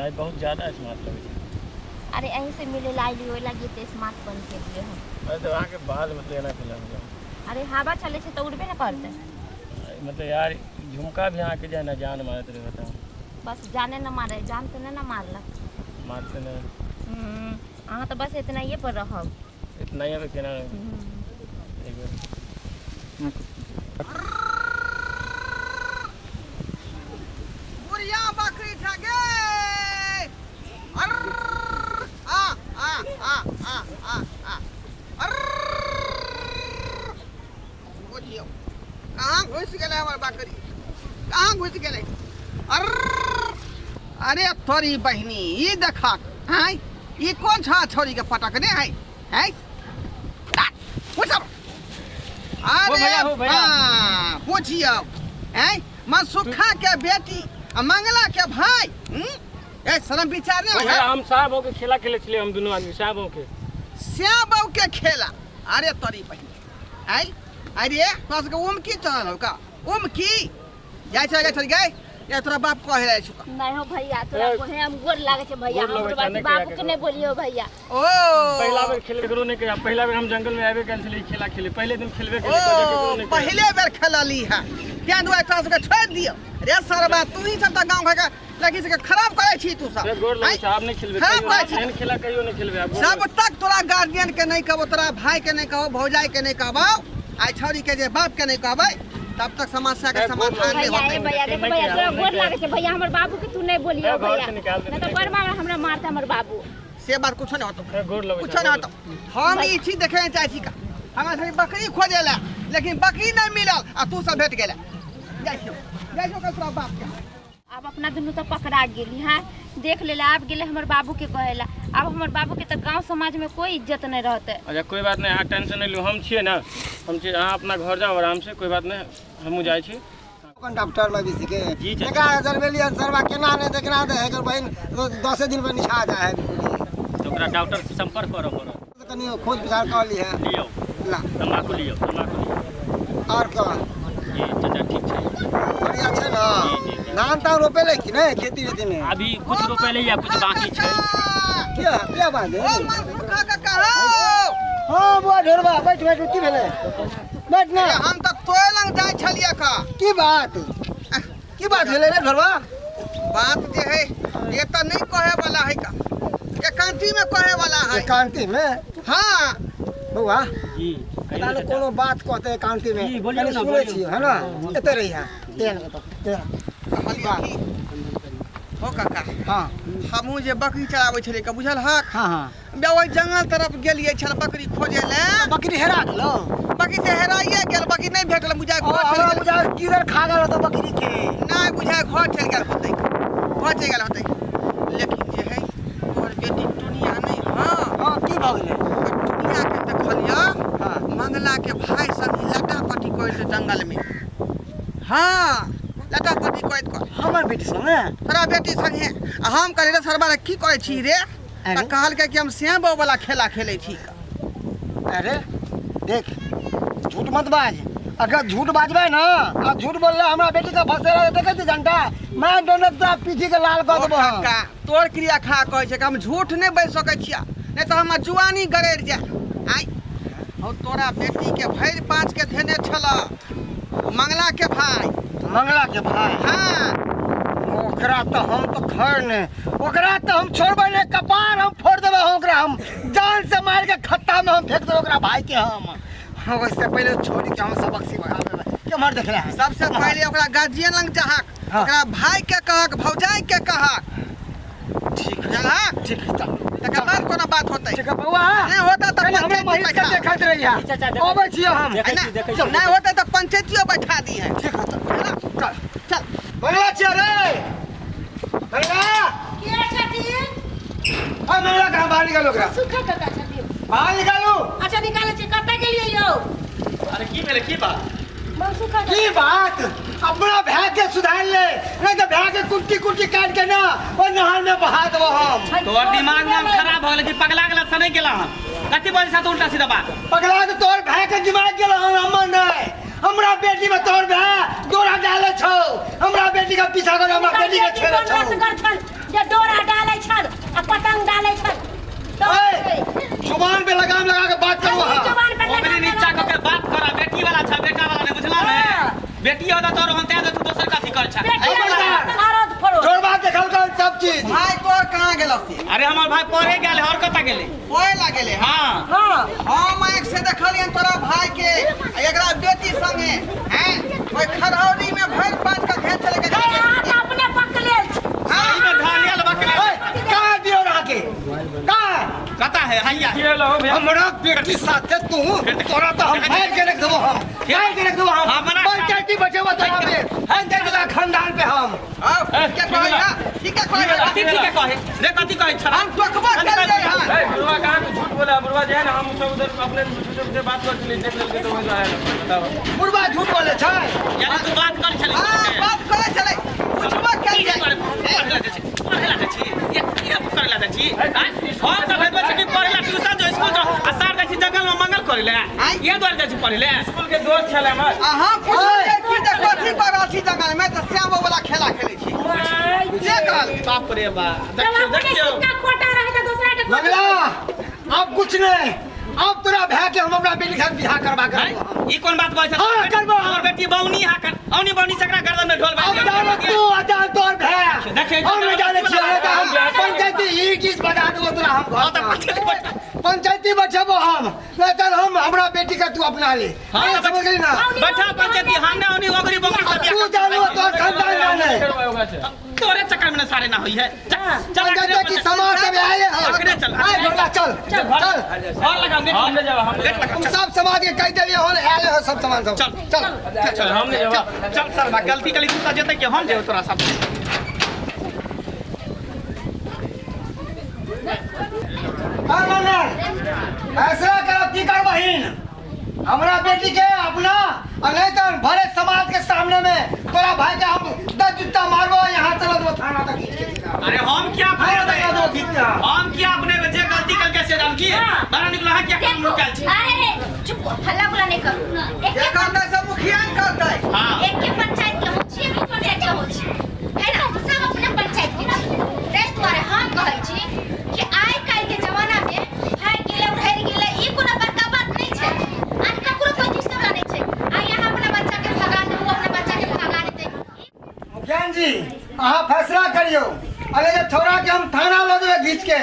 आज बहुत ज़्यादा स्मार्ट लगे। अरे यहीं से मिले लाई लियो लगी तो स्मार्ट बन के लिए हम। अरे तो वहाँ के बाल मतलब लेना फिलहाल अरे हवा चले से तो उड़बे ना करते। मतलब यार झुमका भी आके जाए ना जान मारे तो बताओ। बस जाने न मारे जान तो ना मारला मारते ना हाँ तो बस इतना ये पर रहो इतना ही है केना बुढ़िया बकरी ठगे बुझियो कहाँ घुस गए हमारे बकरी कहाँ घुस गए अरे थोड़ी बहनी ये देखा है ये कौन छा छोरी के पटकने है अरे हाँ पूछियो है मनसुखा के बेटी मंगला के भाई ए शर्म विचार नहीं है हम साहब के खेला खेले छले हम दोनों आदमी साहब के श्याम के खेला अरे तोरी बहनी आई अरे तोस के उम की चल का उम की जाय चल गए ये तोरा बाप कहे रहे छु नहीं हो भैया तोरा कोहे हम गोर लागे छे भैया हमर बाबू के नहीं बोलियो भैया ओ पहला बार खेले करो नहीं किया पहला बार हम जंगल में आवे कैंसिल खेला खेले पहले दिन खेलबे ओ पहले बार खेलली है क्या दुआ तोस के छोड़ दियो रे सरबा तू ही सब गांव का लगी से खराब करे छी तू सब गोर लगे साहब नहीं खेलबे नहीं खेला कहियो नहीं खेलबे सब तक तोरा गार्जियन के नहीं कहबो तोरा भाई के नहीं कहो भौजाई के नहीं कहबो आई छोरी के जे बाप के नहीं कहबै तब तक समस्या के समाधान नहीं होतै भैया देखो भैया तोरा गोर लागे छे भैया हमर बाबू के तू नहीं बोलियो भैया नहीं तो बड़ मार हमरा मारता हमर बाबू से बात कुछ नहीं होतो गोर लगे कुछ नहीं होतो हम ई चीज देखे चाची का हमरा से बकरी खोजेला लेकिन बकरी नहीं मिलल आ तू सब भेट गेला जाइयो कसरा बाप के अब अपना दुनू तो पकड़ा गेली है देख लेला आप गेले हमर बाबू के कहेला अब हमर बाबू के तो गांव समाज में कोई इज्जत नहीं रहते अच्छा कोई बात नहीं टेंशन नहीं लो हम छिए ना हम छिए अहाँ अपना घर जाओ आराम से कोई बात नहीं हमहू जाय छी डॉक्टर में भी सीखे जी देखा जरबेलिया सरवा केना ने देखना दे एकर बहन 10 दिन में निछा जाए है तो ओकरा डॉक्टर से संपर्क करो कनी खोज विचार कर ली है लियो ला तंबाकू लियो और का जी चाचा ठीक है बढ़िया छै ना धान ता रोपे ले कि नहीं खेती वेती में अभी कुछ रोपे ले या कुछ बाकी छै क्या बात है मनसुखा का कहो हां बुआ ढोरबा बैठ उठी भेले बैठ ना हम तक तोय लंग जाय छलिए का की बात भेले रे ढोरबा बात जे है ये तो नहीं कहे वाला है का एकांती में कहे वाला है एकांती में हां बुआ जी ताले कोनो बात कहते एकांती में कनी सुनै छी है ना एते रही है तेन हो काका हां हमहू जे बकरी चराबै छले का बुझल हक हां बेओ जंगल तरफ गेलिए छल बकरी खोजे ले बकरी हेरा गेलो बकरी ते हेराइए गेल बकरी नहीं भेटल बुझाय घर चल गेल बुझाय कीड़र खा गेल तो बकरी के नहीं बुझाय घर चल गेल होतै घर चल गेल होतै लेकिन जे है तोहर बेटी दुनिया नहीं हां की भ गेलै दुनिया के देखलिया हां मंगला के भाई संग लटापटी कोइ जंगल में हां लटापटी कोइ हमर बेटी संगे तोरा बेटी संगे हम कहले रे सरबा की करे छी रे त कहल के कि हम श्याम बाबू वाला खेला खेले छी अरे देख झूठ मत बाज अगर झूठ बाजबे ना आ झूठ बोलले हमरा बेटी का फसेला देखे छी घंटा मैं दोनों तरफ पीठी के लाल कर देबो का तोर क्रिया खा कहे छै कि हम झूठ नहीं बैठ सकै छिया नहीं तो हम जुआनी गरेर जाय आई और तोरा बेटी के भैर 5 के धेने छला मंगला के भाई हां ओकरा तो हम तो खैर ने ओकरा तो हम छोड़बे ने कपार हम फोड़ देबे ओकरा हम जान से मार के खत्ता में हम फेंक देबे ओकरा भाई के हम उससे पहले छोड़ के हम सबक सिखाबे के मर देख रहा है सबसे पहले ओकरा गार्जियन लंग जाहक ओकरा भाई के कहक भौजाई के कहक ठीक है ठीक है तकर बाद कोनो बात होतै ठीक है बउआ नहीं होता तो हमरा महिला के देखत रहिया ओबे छियै हम नहीं होता तो पंचायतियो बैठा दी है ठीक है चल चल बउआ छियै रे बउआ के छथिन हम मेरा कहां बाहर निकालो ओकरा सुखा काका छथिन बाहर निकालो अच्छा निकाले छी कतै गेलियै यौ अरे की भेले की बात मनसुखा की बात अपना भैया के सुधार ले नहीं तो भैया के कुट्टी काट के ना और नहर में बहा देबो हम तोर दिमाग में खराब हो गेल कि पगला गेला सने गेला कति बोली साथ उल्टा सीधा बात पगला के तोर भैया के दिमाग गेल हमर नहीं हमरा बेटी में तोर भैया डोरा डाले छौ हमरा बेटी का पीछा कर हमरा बेटी के छेड़े छौ ये डोरा रंग डाले पर जुबान पे लगाम लगा के बात करो जुबान पे ओकरे नीचा क के बात करा बेटी वाला छ बेटा वाला नहीं बुझला ने बेटी होता तो हम ते तू दोसर काथी कर छ जोर बात देखल कर सब चीज भाई तोर कहाँ गेल से अरे हमर भाई पढ़े गेल और कता गेले ओए लागेले हां हम एक से देखलियन तोरा भाई के एकरा बेटी संगे हैं ओए खरौरी में भर पाँच का घेर चले के अपने पकले सही में ढालियल बकले कहां दियो रहा के कहां कता है हैया ये लो भैया हमरा बेटी साथे तू तोरा तो हम फाड़ के रख देबो हम फाड़ के रख देबो हम हमरा पंचायती बचेबो तोरा पे हम देख दा खानदान पे हम क्या कहै ना ठीक है कहै कथी ठीक है कहे रे कथी कहे छ हम टोकबा कर दे हां ए बुढ़वा कहाँ पे झूठ बोला बुढ़वा जो है ना हम सब उधर अपने से बात कर लिए देख लेके तो मजा आएगा बताओ बुढ़वा झूठ बोले छै यानी तू बात कर छले हां बात करे चले कुछबा कर दे पढ़ला दे छी ये कर ला दे छी हम सब भेजबे छी पढ़ला ट्यूशन जो स्कूल जो आ सार दे छी जंगल में मंगल करले ये द्वार दे छी पढ़ले स्कूल के दोस्त छले हमर हां पूछे की देख कथी कर अछि जंगल में तो श्याम वाला खेला खेले छी जे कहल बाप रे बा देखियो खोटा रहे तो दूसरा के मंगला अब कुछ नहीं अब तोरा भै के हम अपना बेटी के बियाह करबा के ई कोन बात कहै छ हां करबो हमर बेटी बौनी हा कर औनी बौनी सकरा गर्दन में ढोल अब बाज जानो तू आजा तोर भै देखिए हम नहीं जाने छिए हम पंचायती ई चीज बता दो तोरा हम हां त पंचायती बचबो हम नहीं चल हम हमरा बेटी का तू अपना ले हां समझ गई ना बैठा पंचायती हमने औनी ओगरी बोगरी सब तू जानो तोर खानदान जाने करवाए होगा से तोरे चक्कर में सारे ना होई है चल पंचायती की समाज में आए अगरे चल आए बेटा चल चल और लगा हम ले जाओ हम ले जाओ हम सब समाज के कह देलिए होल आए हो सब सामान सब चल चल चल हम ले जाओ चल सर बा गलती कली तू जेते कि हम जेब तोरा सब हां ना ऐसा कर की कर बहिन हमरा बेटी के अपना और नहीं तो भरे समाज के सामने में तोरा भाई के हम 10 जूता मारबो यहां चलो तो थाना तक खींच के अरे हम क्या फायर लगा दो खींच के हम क्या अपने जे गलती करके से हम की बड़ा निकला है क्या काम निकाल छी अरे चुप हल्ला गुला नहीं करू ये करता सब मुखिया करता है हां एक के पंचायत के हो छी भी पंचायत के हो छी है ना सब अपने पंचायत के रे द्वारे हम कहै छी कि आइ काल के जमाना में भाई गेले उधर गेले ई कोनो बड़का बात नहीं छै आज ककरो कोई दुश्मन नहीं छै आ यहां अपना बच्चा के भगा दे वो अपना बच्चा के भगा देते मुखियान जी अहाँ फैसला करियो अरे ये छोरा के हम थाना लो देबे खींच के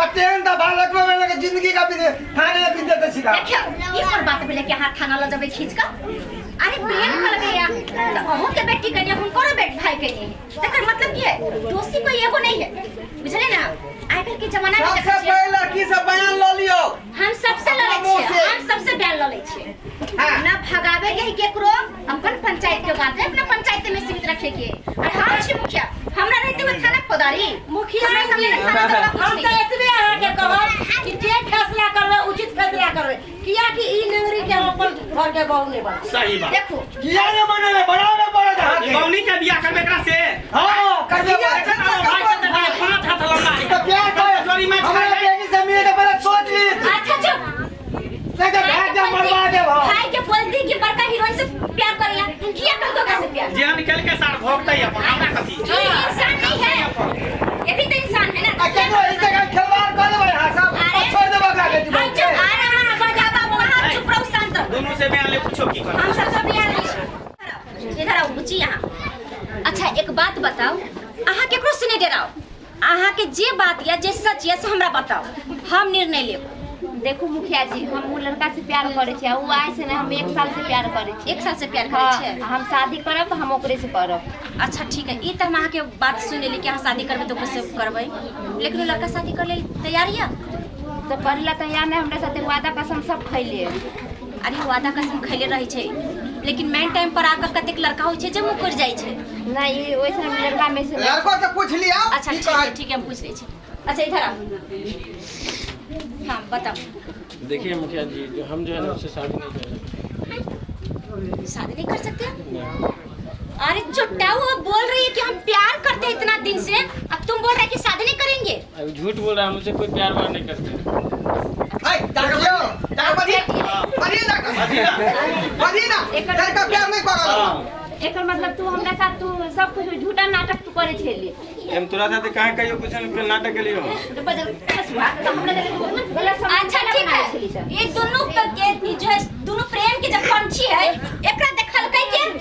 और ट्रेन दबा लगबे में लगे जिंदगी का भी थाने में भी देते सीधा देखियो ई कोन बात भेले कि हाथ थाना लो जबे खींच का अरे बेन कर गया तो अहू के बेटी कनिया हुनको रे बेट भाई कनिया तकर मतलब की है दोषी कोई एगो नहीं है बुझले ना आजकल के जमाना में सबसे पहले लड़की से बयान लो लियो हम सबसे लड़े छिए हम सबसे बयान लड़े छिए ना भगावे के केकरो अपन पंचायत के बात है अपना पंचायत में सीमित रखे के और हम छी मुखिया हमरा रहते हुए थाना खोदारी मुखिया सामने थाना जवाब हम तो एतबे अहाँ के कहब कि जे फैसला करबे उचित फैसला करबे किया कि ई नगरी के अपन घर के बहू नहीं बन सही बात देखो किया ने बने में बनावे पड़े जहां के बौनी के बियाह करबे एकरा से हां कर दे भाई के पांच हाथ लौटा तो क्या कर जोरी में हमारे बेटी से मिले के पहले सोच ली अच्छा चुप लेके भाग जा मरवा दे भाई भाई के बोलती कि बड़का हीरोइन से प्यार करेला किया कर कैसे प्यार जे निकल के सार भोगतै अपन हमरा कथी ये इंसान नहीं है ये भी तो इंसान है ना अच्छा तो इस जगह खिलवाड़ कर दे भाई हां सब छोड़ दे बगला बेटी भाई चुप आ रहा बजा बाबू वहां चुप रहो शांत दोनों से बयान ले पूछो की कर हम सब बिहार नहीं इधर आओ बुची यहां अच्छा एक बात बताओ आहा केकरो से नहीं डराओ आहा के जे बात या जे सच या से हमरा बताओ हम निर्णय लेब देखो मुखिया जी हम वो लड़का से प्यार करे छियै उ आइ से नहीं हम 1 साल से प्यार करे छियै 1 साल से प्यार करे छियै हम शादी करब तो हम ओकरे से करब अच्छा ठीक है ई त हम के बात सुन लेली कि अहाँ शादी करबे तो ओकरे से करबै लेकिन वो लड़का शादी कर ले तैयार या तो करला तैयार नहीं हमरा साथे वादा कसम सब खैले अरे वादा कसम खैले रही छै लेकिन मेन टाइम पर आकर कतेक लड़का होइ छै जे मुकर जाइ छै नहीं वैसे लड़का में से लड़कों से पूछ लिया अच्छा ठीक है हम पूछ ले छी अच्छा इधर आओ हाँ बताओ देखिए मुखिया जी जो हम जो है ना उससे शादी नहीं कर सकते शादी नहीं कर सकते अरे चुट्टा वो बोल रही है कि हम प्यार करते हैं इतना दिन से अब तुम बोल रहे कि शादी नहीं करेंगे अभी झूठ बोल रहा है मुझे कोई प्यार वार नहीं करते हाय डाकियो डाक बधी ना लड़का प्यार नहीं करला एकर मतलब तू हमरा साथ तू सब कुछ झूठा नाटक तू करे छेली हम तोरा साथे काहे कहियो कुछ न नाटक के लिए हो अच्छा ठीक है ये दोनों के जो है दोनों प्रेम के जब पंछी है एकरा देखल कई के हम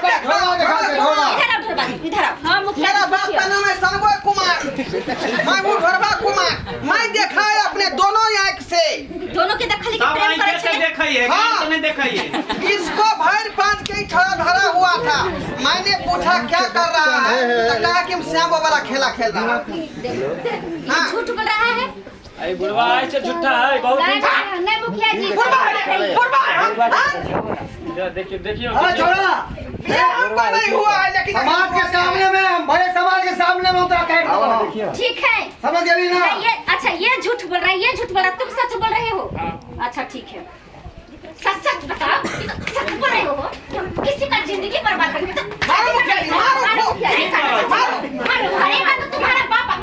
देखा इधर आओ हां मुखिया मेरा बाप का नाम है संगोय कुमार मैं हूँ ढोरबा कुमार मैं देखा है अपने दोनों आंख से दोनों के देखल के सब प्रेम करे कैसे छे देखिए हाँ। कैसे नहीं देखिए इसको भर पांच के थोड़ा धरा हुआ था मैंने पूछा क्या कर रहा है तो कहा कि हम श्याम बाबा वाला खेला खेल रहा है हाँ। झूठ बोल रहा है अरे बुढ़वा ऐसे झूठा है बहुत दिन से नहीं मुखिया जी देखिए देखिए हाँ छोड़ा ये हमको नहीं हुआ है लेकिन समाज के सामने में हम बड़े समाज के सामने में उतरा कह रहा हूँ ठीक है समझ गई ना ये अच्छा ये झूठ बोल रहा है ये झूठ बोल रहा है तुम सच बोल रहे हो अच्छा ठीक है सच सच बताओ सच बोल रहे हो किसी का जिंदगी बर्बाद कर देते मारो अरे मैं तो तुम्हारा बाप तुम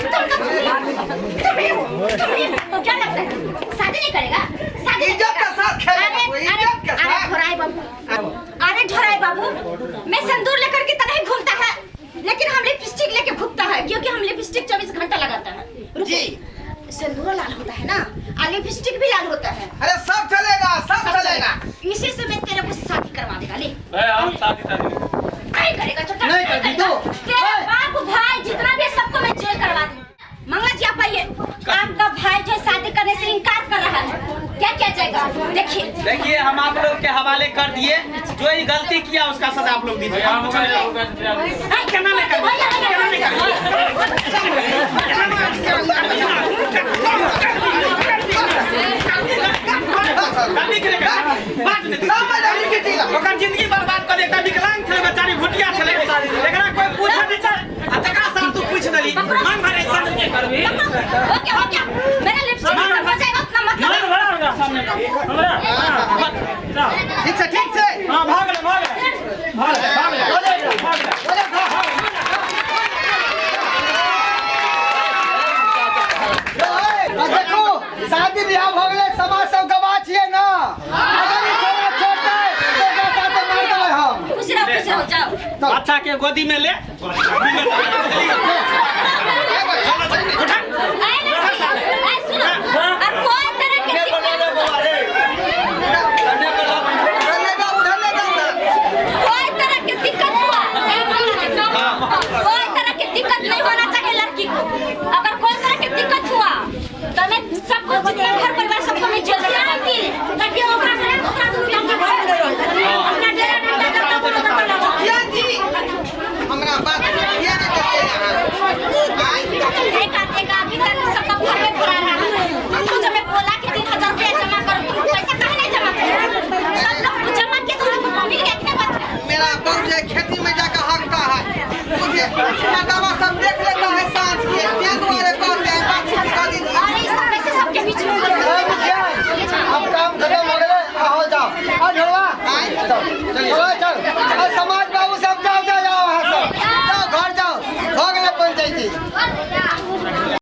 क्या लगता है शादी नहीं करेगा शादी इज्जत के साथ खेलेगा वो, इज्जत के साथ। अरे ढोराई बाबू मैं सिंदूर लेकर के तो नहीं घूमता है लेकिन हम लिपस्टिक लेके घूमता है क्योंकि हम लिपस्टिक 24 घंटा लगाता है जी सिंदूर लाल होता है ना और लिपस्टिक भी लाल होता है अरे सब चलेगा सब चलेगा इसी से मैं तेरे को शादी करवा देगा ले हम शादी नहीं करेगा छोटा नहीं करती तो। तेरा बाप भाई जितना भी है, सबको मैं जेल करवा दूंगा मंगला जी आप आइए आपका भाई जो शादी करने से इनकार कर रहा है क्या क्या जाएगा देखिए देखिए हम आप लोग के हवाले कर दिए जो ये गलती किया उसका सजा आप लोग दीजिए हम कुछ नहीं केना नहीं कर गलती करेगा बात नहीं ओकर जिंदगी बर्बाद कर देता विकलांग छले बेचारी भुटिया छले एकरा कोई पूछ नहीं छै आ तकरा साथ तू पूछ दली मन भरे संग के करबी हो गया मेरा लिपस्टिक हो जाएगा उतना मत मन भरा होगा सामने हमरा ठीक से हां भाग देखो शादी ब्याह हो गए समाज सब गवा छिए ना अगर ई थोड़ा छोटा है तो एकरा साथे मार देबै हम खुश रहो जाओ बच्चा के गोदी में ले